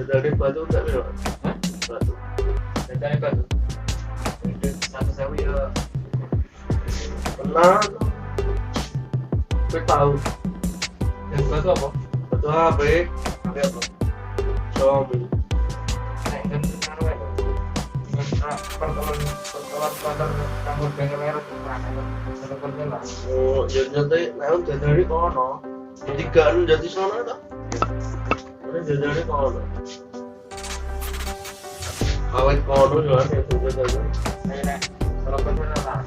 dari batu enggak biro? Batu. Dari batu. Satu sewu ya. Pernah tuh. Gue tahu. Yang batu apa? Batu HP. Apa apa? Xiaomi. Nek kan anu ya. Pertemuan pasar campur dengan merek seperti lah. Oh, jadi nah dari kono. Tiga jadi sana tak? Dari kono. Awet kono juga ya jadi. Nek kalau benar lah.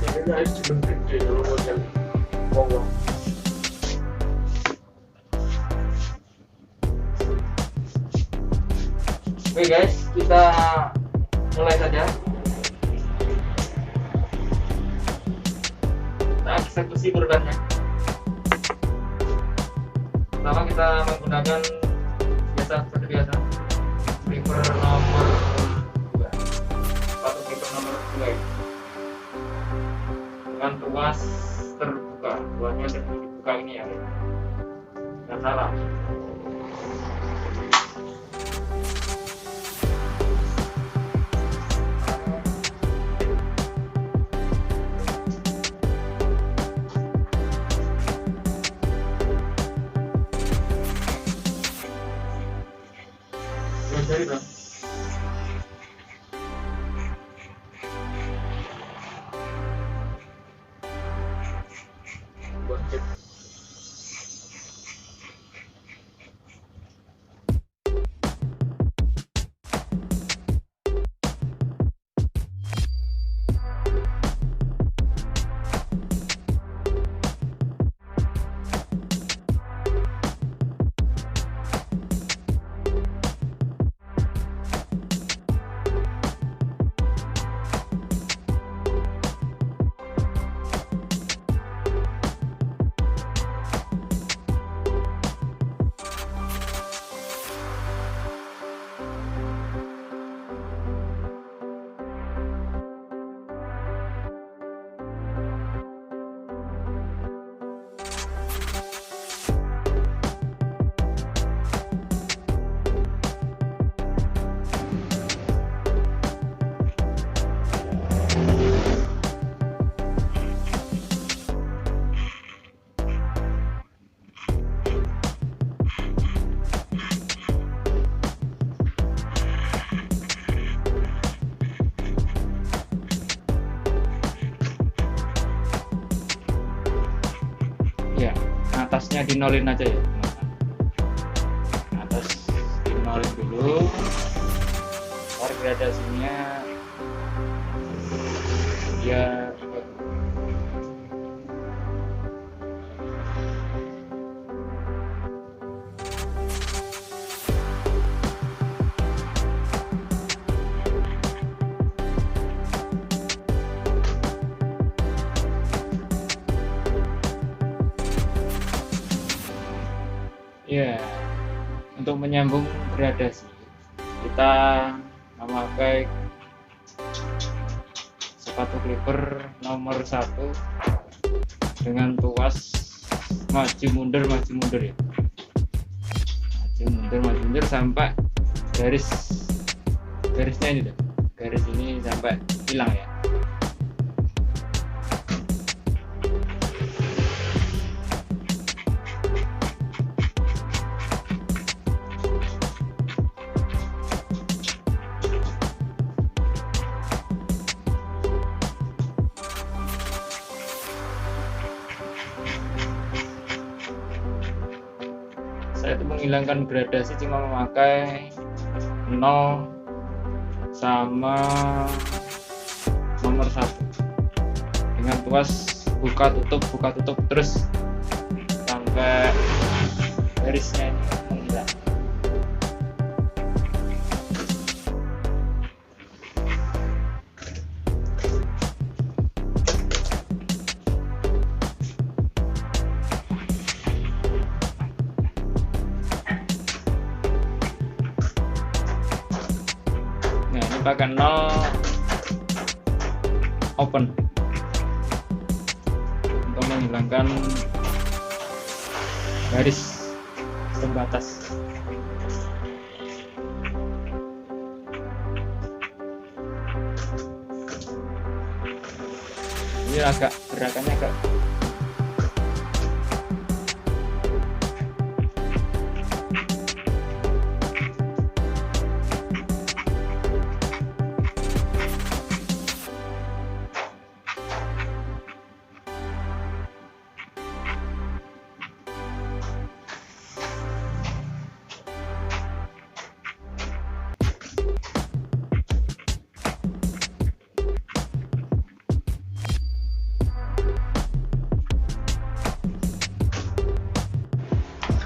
Jadi ini harus dibentuk dulu model Kongo. Oke guys, kita mulai saja. Kita eksekusi korbannya. Pertama kita menggunakan seperti biasa clipper nomor 2, sepatu clipper nomor 2 ini. Dengan tuas terbuka, tuasnya terbuka ini ya, nggak salah. Jadi bro, ya atasnya dinolin aja ya teman-teman. Atas dinolin dulu, ntar gradasinya ya ya, untuk menyambung gradasi kita memakai sepatu clipper nomor 1 dengan tuas maju mundur ya, maju mundur sampai garisnya ini, garis ini sampai hilang ya. Saya itu menghilangkan gradasi cuma memakai 0 sama nomor 1 dengan tuas buka tutup terus sampai garisnya ini menghilang. Pakai 0 open untuk menghilangkan garis pembatas. Ini agak gerakannya agak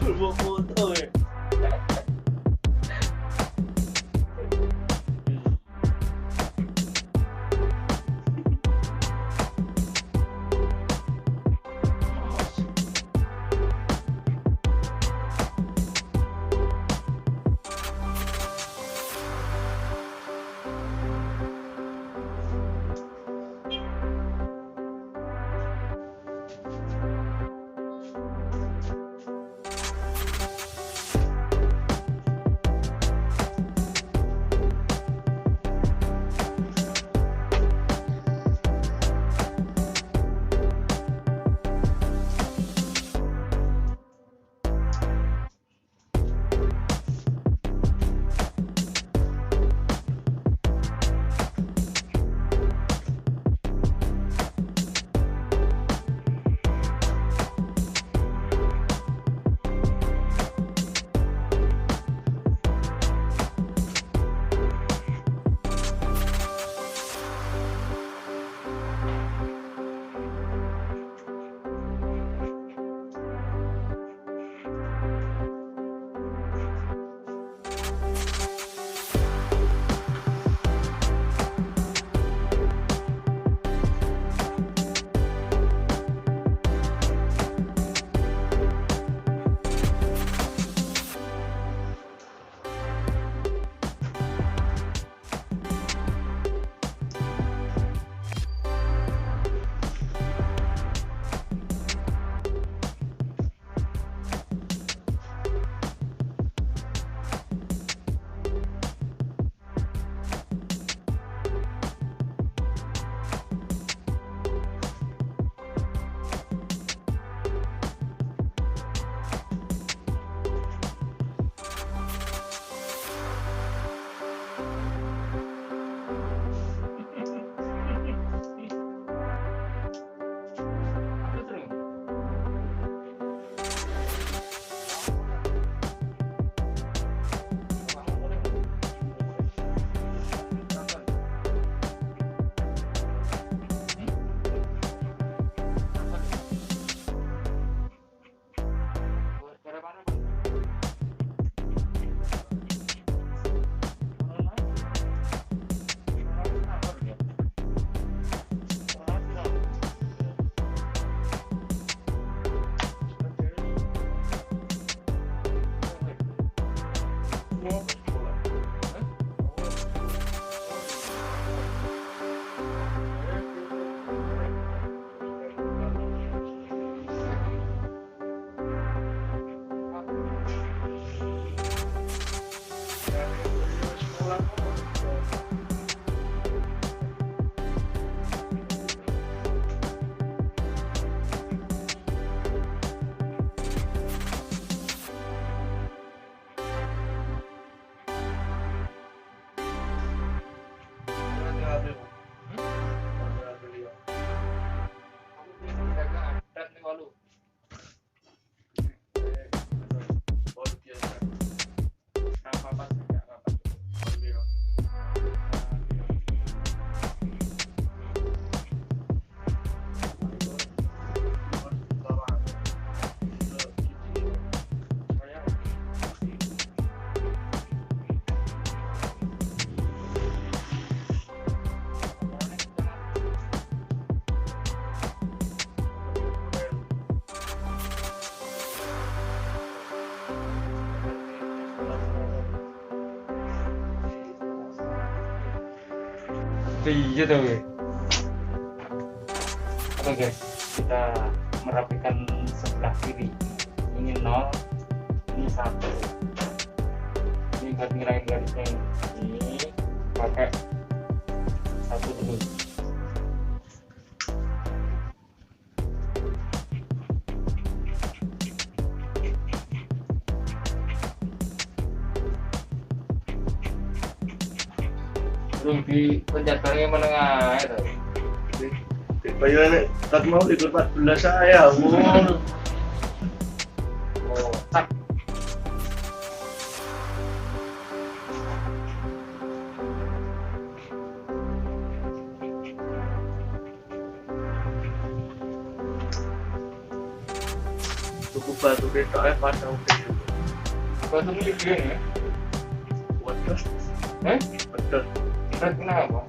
Turbo foto ya. Iya tuh. Oke guys, kita merapikan sebelah kiri. Ini ini 0, ini 1. Ini buat ngilangin garisnya ini pakai 1 dulu. Belum dipencet barangnya menengah itu. Bayangin tak mau ikut 14 saya, ampun. Oh, tak. Cukup batu kita pasang video. Batu ini gini ya? Waduh, waduh. Berat kenapa?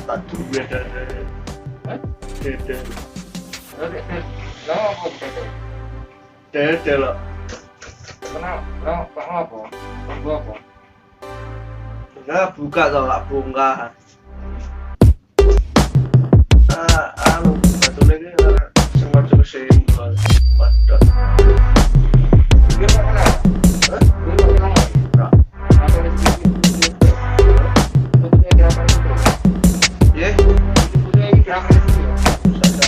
Tak duwe dada. Dada. Lama apa berat? Dada loh. Kenapa? Apa? Tunggu apa? Enggak buka tau, tak bongkar. Anu, batu ini sengaja kesenggol. Waduh. Dia tak kenal? Dia tak kenal? Enggak. Apa ada sedikit? Bentuknya gerakan itu. Ye, Bentuknya ini gerakan itu ya? saja.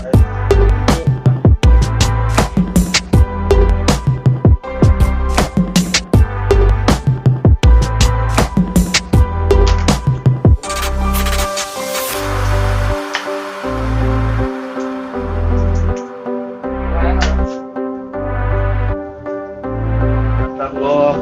Tangguh.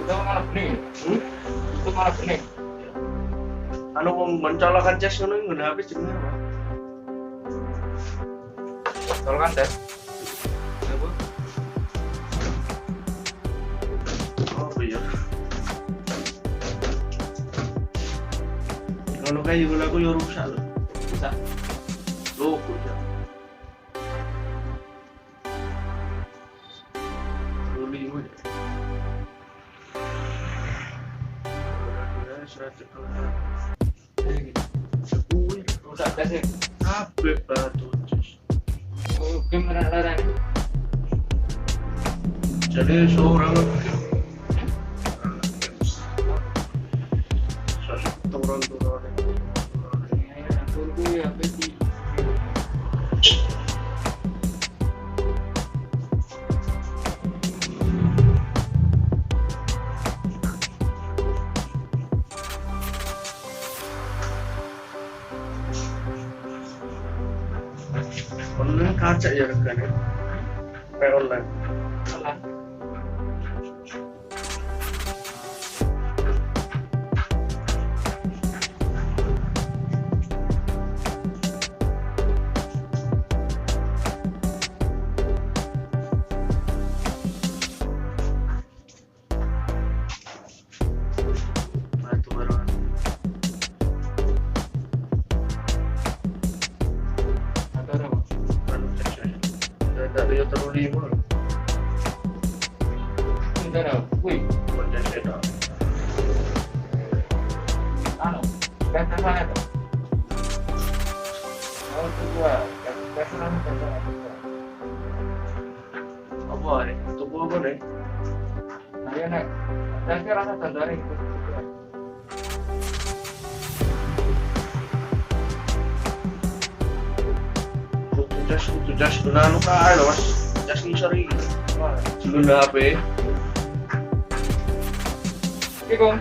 Itu malah bening. Itu malah bening. Anu mencolokkan cas ngono iki ngene HP jenenge apa? Colokkan tes. Apa? Oh iya. Ngono kae yo aku yo rusak lho. Bisa. Loh, ya. Ruli gue. Rusak tes sih. Kabeh batu jus. Gimana larang? Jadi seorang turun Tunggu ya, beti. online kaca ya regane kayak online Salah. nah itu baru Atau apa? anu cek dari yo terlima Entar apa? Wih, konten seda anu, gas sana tuh. Oh, itu gua. Gas sana tuh. apa nih tuku apa nih Nah, ya nek. Saya kira rasa sendiri gitu. kudu jas guna anu kae lho mas jas ngisor iki Wah, guna HP iki Kong.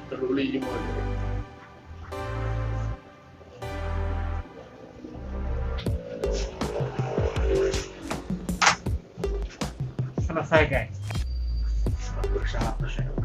terlima Selesai, guys. berusaha terus ya